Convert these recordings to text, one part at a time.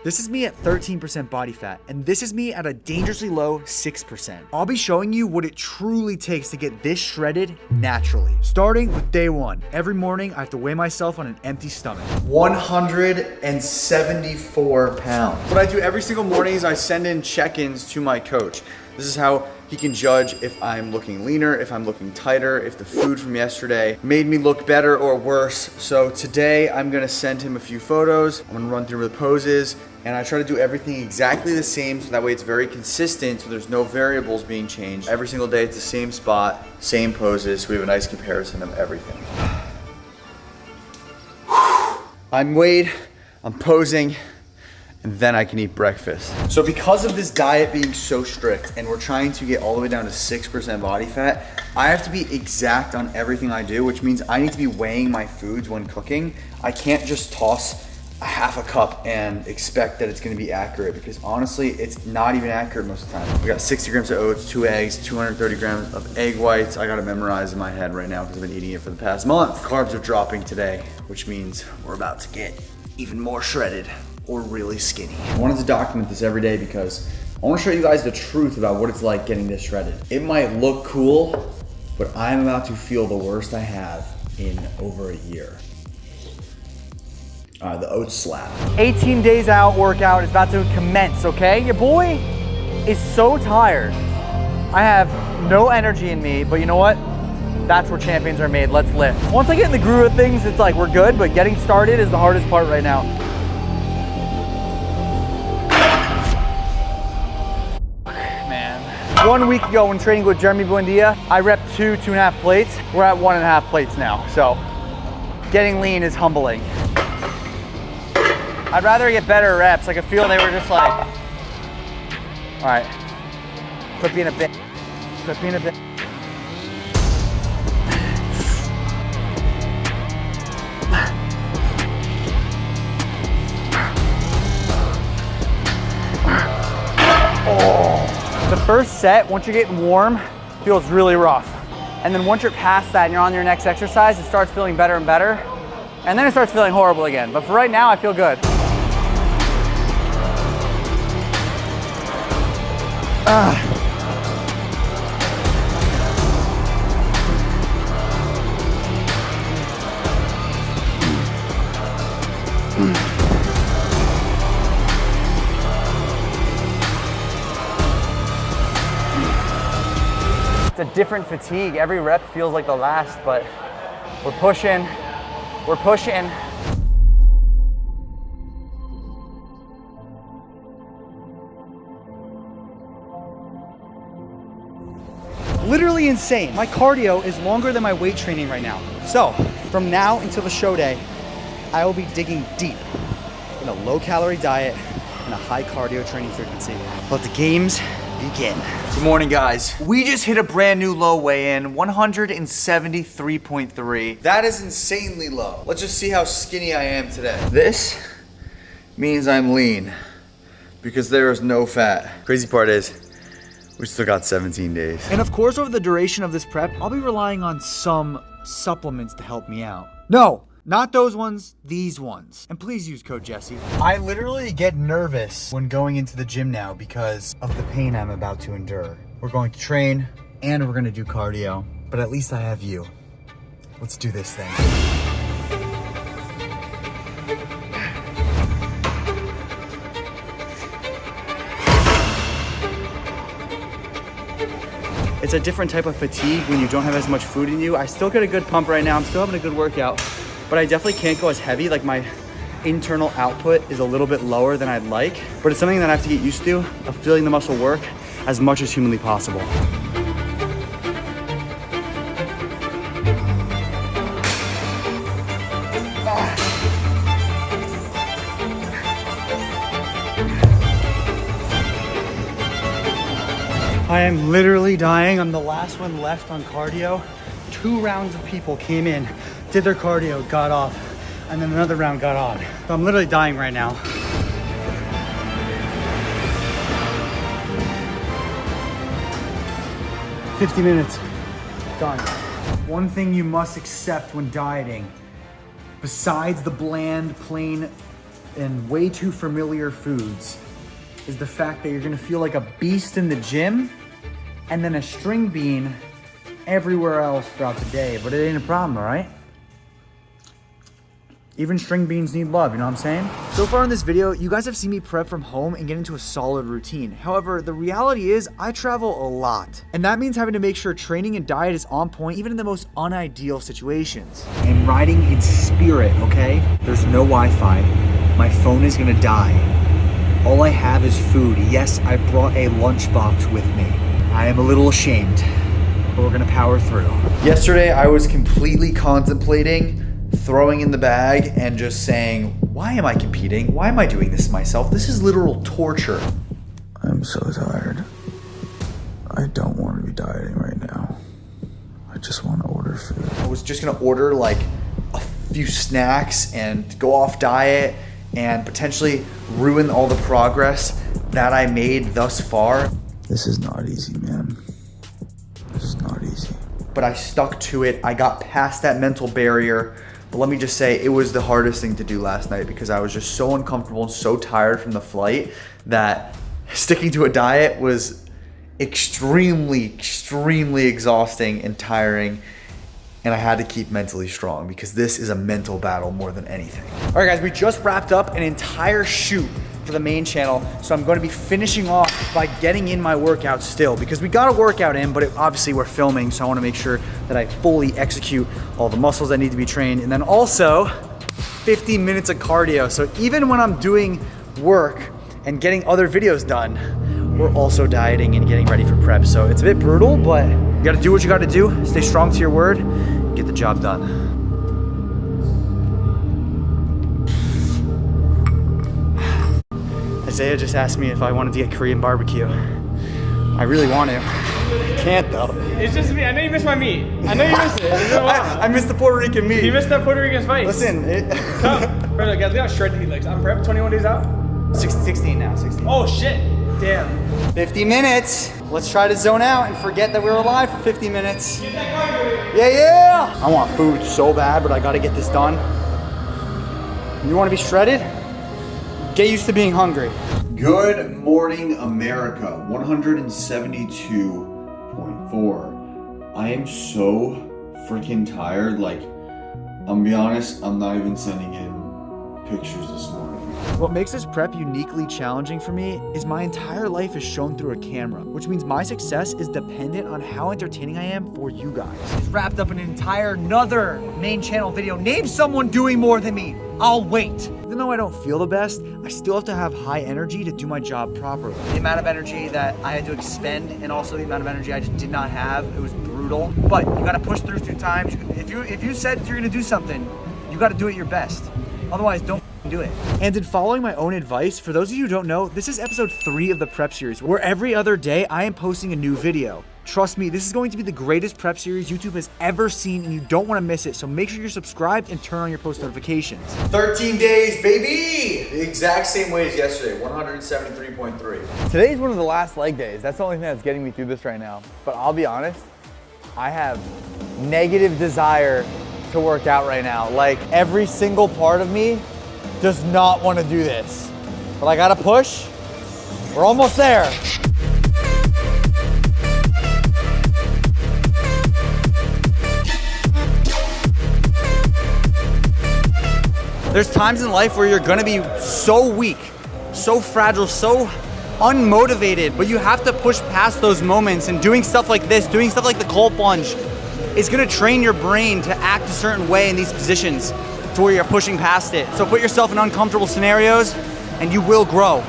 This is me at 13% body fat, and this is me at a dangerously low 6%. I'll be showing you what it truly takes to get this shredded naturally. Starting with day one. Every morning, I have to weigh myself on an empty stomach. 174 pounds. What I do every single morning is I send in check-ins to my coach. This is how he can judge if I'm looking leaner, if I'm looking tighter, if the food from yesterday made me look better or worse. So today I'm gonna send him a few photos. I'm gonna run through the poses, and I try to do everything exactly the same so that way it's very consistent, so there's no variables being changed. Every single day it's the same spot, same poses, so we have a nice comparison of everything. I'm weighed, I'm posing, and then I can eat breakfast. So because of this diet being so strict and we're trying to get all the way down to 6% body fat, I have to be exact on everything I do, which means I need to be weighing my foods when cooking. I can't just toss a half a cup and expect that it's gonna be accurate, because honestly, it's not even accurate most of the time. We got 60 grams of oats, 2 eggs, 230 grams of egg whites. I gotta memorize in my head right now because I've been eating it for the past month. Carbs are dropping today, which means we're about to get even more shredded or really skinny. I wanted to document this every day because I wanna show you guys the truth about what it's like getting this shredded. It might look cool, but I'm about to feel the worst I have in over a year. The oats slap. 18 days out workout is about to commence, okay? Your boy is so tired. I have no energy in me, but you know what? That's where champions are made. Let's lift. Once I get in the groove of things, it's like we're good, but getting started is the hardest part right now. Man. 1 week ago when training with Jeremy Buendia, I repped 2.5 plates. We're at 1.5 plates now, so getting lean is humbling. I'd rather get better reps. Like I feel they were just like, all right, quit being a bit, quit being a bit. Oh. The first set, once you're getting warm, feels really rough. And then once you're past that and you're on your next exercise, it starts feeling better and better. And then it starts feeling horrible again. But for right now, I feel good. It's a different fatigue. Every rep feels like the last, but we're pushing. We're pushing. Literally insane. My cardio is longer than my weight training right now. So from now until the show day, I will be digging deep in a low calorie diet and a high cardio training frequency. Let the games begin. Good morning, guys. We just hit a brand new low weigh-in, 173.3. That is insanely low. Let's just see how skinny I am today. This means I'm lean because there is no fat. Crazy part is, we still got 17 days. And of course, over the duration of this prep, I'll be relying on some supplements to help me out. No, not those ones, these ones. And please use code Jesse. I literally get nervous when going into the gym now because of the pain I'm about to endure. We're going to train and we're gonna do cardio, but at least I have you. Let's do this thing. It's a different type of fatigue when you don't have as much food in you. I still get a good pump right now. I'm still having a good workout, but I definitely can't go as heavy. Like my internal output is a little bit lower than I'd like, but it's something that I have to get used to, of feeling the muscle work as much as humanly possible. I am literally dying. I'm the last one left on cardio. 2 rounds of people came in, did their cardio, got off, and then another round got on. So I'm literally dying right now. "50 minutes, done." One thing you must accept when dieting, besides the bland, plain and way too familiar foods is the fact that you're gonna feel like a beast in the gym and then a string bean everywhere else throughout the day, but it ain't a problem, all right? Even string beans need love, you know what I'm saying? So far in this video, you guys have seen me prep from home and get into a solid routine. However, the reality is I travel a lot. And that means having to make sure training and diet is on point, even in the most unideal situations. I'm riding in spirit, okay? There's no Wi-Fi. My phone is gonna die. All I have is food. Yes, I brought a lunchbox with me. I am a little ashamed, but we're gonna power through. Yesterday, I was completely contemplating throwing in the bag and just saying, why am I competing? Why am I doing this to myself? This is literal torture. I'm so tired. I don't want to be dieting right now. I just want to order food. I was just gonna order like a few snacks and go off diet and potentially ruin all the progress that I made thus far. This is not easy, man. This is not easy. But I stuck to it. I got past that mental barrier. But let me just say, it was the hardest thing to do last night because I was just so uncomfortable and so tired from the flight that sticking to a diet was extremely exhausting and tiring. And I had to keep mentally strong because this is a mental battle more than anything. All right, guys, we just wrapped up an entire shoot for the main channel. So I'm going to be finishing off by getting in my workout still because we got a workout in, but obviously we're filming. So I want to make sure that I fully execute all the muscles that need to be trained. And then also 50 minutes of cardio. So even when I'm doing work and getting other videos done, we're also dieting and getting ready for prep. So it's a bit brutal, but you got to do what you got to do. Stay strong to your word, get the job done. Isaiah just asked me if I wanted to get Korean barbecue. I really want to. I can't though. It's just me. I know you missed my meat. I know you missed it. I missed the Puerto Rican meat. You missed that Puerto Rican spice. Listen. Come. Bro, guys, look how shredded he looks. I'm prep 21 days out. 16 now, 16. Oh shit. Damn. 50 minutes. Let's try to zone out and forget that we were alive for 50 minutes. Get that cardio. Yeah. I want food so bad, but I gotta get this done. You wanna be shredded? Get used to being hungry. Good morning, America. 172.4. I am so freaking tired. Like, I'm gonna be honest, I'm not even sending in pictures this morning. What makes this prep uniquely challenging for me is my entire life is shown through a camera, which means my success is dependent on how entertaining I am for you guys. It's wrapped up in an entire another main channel video. Name someone doing more than me. I'll wait. Even though I don't feel the best, I still have to have high energy to do my job properly. The amount of energy that I had to expend and also the amount of energy I just did not have, it was brutal. But you gotta push through times. If you said you're gonna do something, you gotta do it your best. Otherwise, don't do it. And in following my own advice, for those of you who don't know, this is episode 3 of the prep series, where every other day I am posting a new video. Trust me, this is going to be the greatest prep series YouTube has ever seen, and you don't want to miss it. So make sure you're subscribed and turn on your post notifications. 13 days, baby! The exact same way as yesterday, 173.3. Today's one of the last leg days. That's the only thing that's getting me through this right now. But I'll be honest, I have negative desire to work out right now. Like, every single part of me does not want to do this. But I gotta push. We're almost there. There's times in life where you're gonna be so weak, so fragile, so unmotivated, but you have to push past those moments, and doing stuff like this, doing stuff like the cold plunge, is gonna train your brain to act a certain way in these positions to where you're pushing past it. So put yourself in uncomfortable scenarios and you will grow.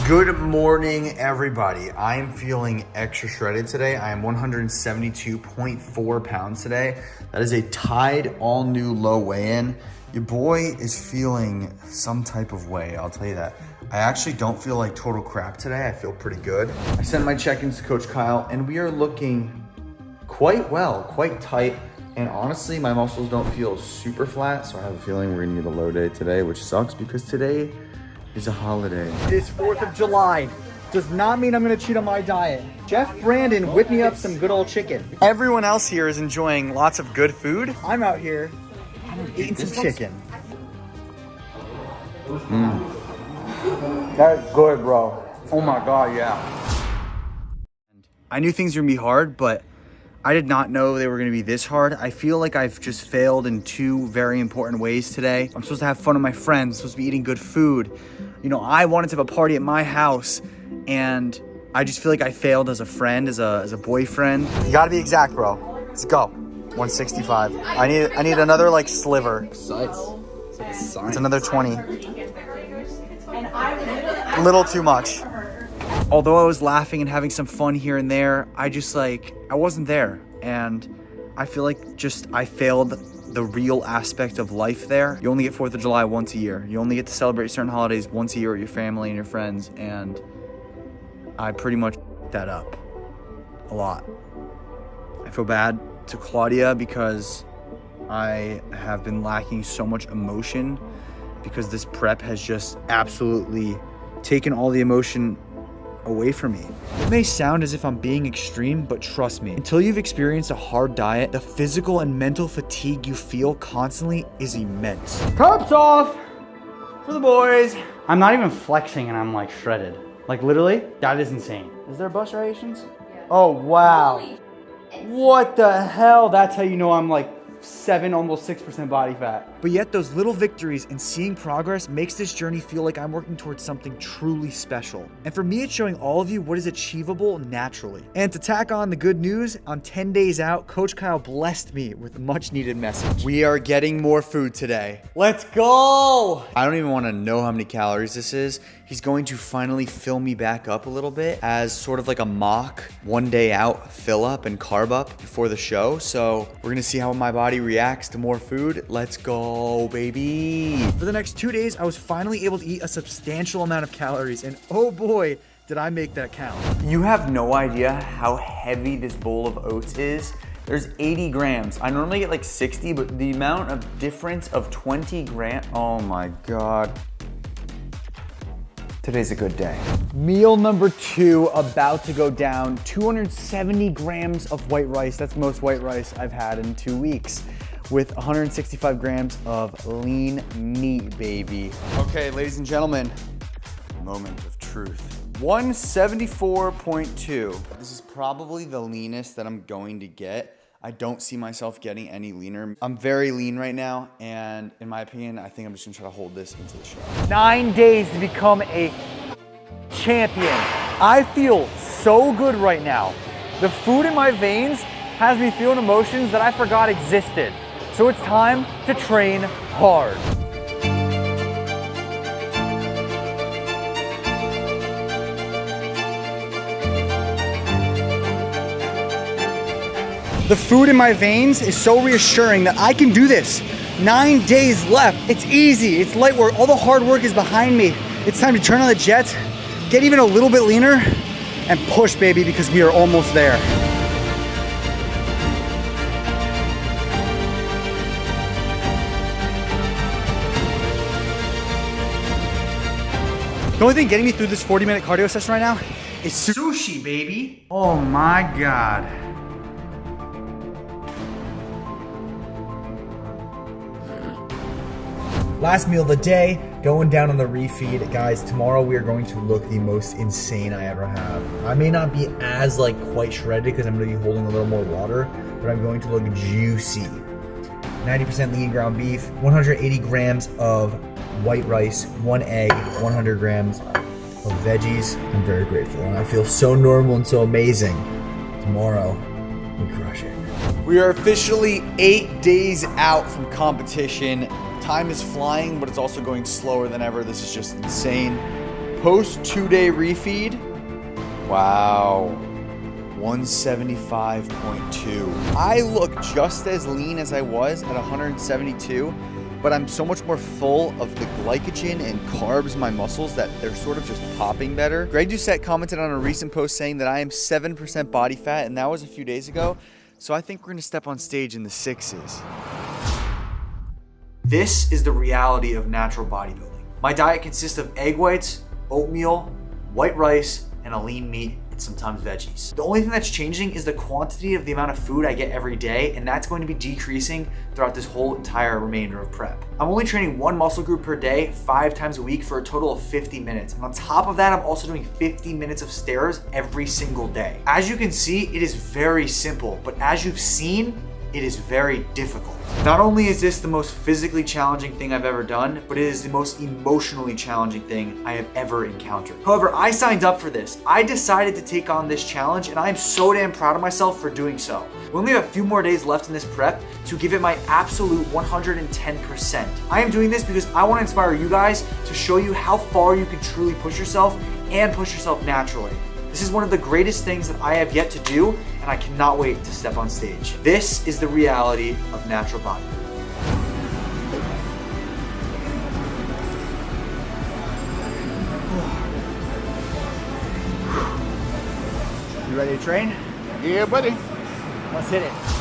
Good morning, everybody. I am feeling extra shredded today. I am 172.4 pounds today. That is a tied all new low weigh-in. Your boy is feeling some type of way, I'll tell you that. I actually don't feel like total crap today. I feel pretty good. I sent my check-ins to Coach Kyle and we are looking quite well, quite tight. And honestly, my muscles don't feel super flat. So I have a feeling we're gonna need a low day today, which sucks because today is a holiday. It is 4th of July. Does not mean I'm gonna cheat on my diet. Jeff Brandon whipped me up some good old chicken. Everyone else here is enjoying lots of good food. I'm out here eating some chicken. That's good, bro. Oh my God, yeah. I knew things were gonna be hard, but I did not know they were gonna be this hard. I feel like I've just failed in two very important ways today. I'm supposed to have fun with my friends, I'm supposed to be eating good food. You know, I wanted to have a party at my house, and I just feel like I failed as a friend, as a boyfriend. You gotta be exact, bro. Let's go. 165. I need another like sliver. Precise. It's another 20. A little too much. Although I was laughing and having some fun here and there, I wasn't there. And I feel like I failed the real aspect of life there. You only get 4th of July once a year. You only get to celebrate certain holidays once a year with your family and your friends. And I pretty much f***ed that up a lot. I feel bad to Claudia because I have been lacking so much emotion because this prep has just absolutely taken all the emotion away from me. It may sound as if I'm being extreme, but trust me, until you've experienced a hard diet, the physical and mental fatigue you feel constantly is immense. Cups off for the boys. I'm not even flexing and I'm like shredded. Like literally, that is insane. Is there bus rations? Yeah. Oh, wow. What the hell? That's how you know I'm like 7, almost 6% body fat. But yet those little victories and seeing progress makes this journey feel like I'm working towards something truly special. And for me, it's showing all of you what is achievable naturally. And to tack on the good news, on 10 days out, Coach Kyle blessed me with a much needed message. We are getting more food today. Let's go! I don't even want to know how many calories this is. He's going to finally fill me back up a little bit as sort of like a mock 1 day out fill up and carb up before the show. So we're gonna see how my body reacts to more food. Let's go, baby. For the next 2 days, I was finally able to eat a substantial amount of calories, and oh boy, did I make that count. You have no idea how heavy this bowl of oats is. There's 80 grams. I normally get like 60, but the amount of difference of 20 grams, oh my God. Today's a good day. Meal number 2 about to go down. 270 grams of white rice. That's the most white rice I've had in 2 weeks, with 165 grams of lean meat, baby. Okay, ladies and gentlemen, moment of truth. 174.2. This is probably the leanest that I'm going to get. I don't see myself getting any leaner. I'm very lean right now, and in my opinion, I think I'm just gonna try to hold this into the show. 9 days to become a champion. I feel so good right now. The food in my veins has me feeling emotions that I forgot existed. So it's time to train hard. The food in my veins is so reassuring that I can do this. 9 days left. It's easy, it's light work. All the hard work is behind me. It's time to turn on the jets, get even a little bit leaner, and push, baby, because we are almost there. The only thing getting me through this 40-minute cardio session right now is sushi, baby. Oh my God. Last meal of the day, going down on the refeed. Guys, tomorrow we are going to look the most insane I ever have. I may not be as quite shredded because I'm gonna be holding a little more water, but I'm going to look juicy. 90% lean ground beef, 180 grams of white rice, 1 egg, 100 grams of veggies. I'm very grateful and I feel so normal and so amazing. Tomorrow, we crush it. We are officially 8 days out from competition. Time is flying, but it's also going slower than ever. This is just insane. Post 2-day refeed. Wow. 175.2. I look just as lean as I was at 172, but I'm so much more full of the glycogen and carbs in my muscles that they're sort of just popping better. Greg Doucette commented on a recent post saying that I am 7% body fat, and that was a few days ago. So I think we're gonna step on stage in the 6s. This is the reality of natural bodybuilding. My diet consists of egg whites, oatmeal, white rice, and a lean meat. and sometimes veggies. The only thing that's changing is the quantity of the amount of food I get every day, and that's going to be decreasing throughout this whole entire remainder of prep. I'm only training one muscle group per day, 5 times a week for a total of 50 minutes. And on top of that, I'm also doing 50 minutes of stairs every single day. As you can see, it is very simple, but as you've seen, it is very difficult. Not only is this the most physically challenging thing I've ever done, but it is the most emotionally challenging thing I have ever encountered. However, I signed up for this. I decided to take on this challenge, and I am so damn proud of myself for doing so. We only have a few more days left in this prep to give it my absolute 110%. I am doing this because I want to inspire you guys to show you how far you can truly push yourself and push yourself naturally. This is one of the greatest things that I have yet to do, and I cannot wait to step on stage. This is the reality of natural bodybuilding. You ready to train? Yeah, buddy. Let's hit it.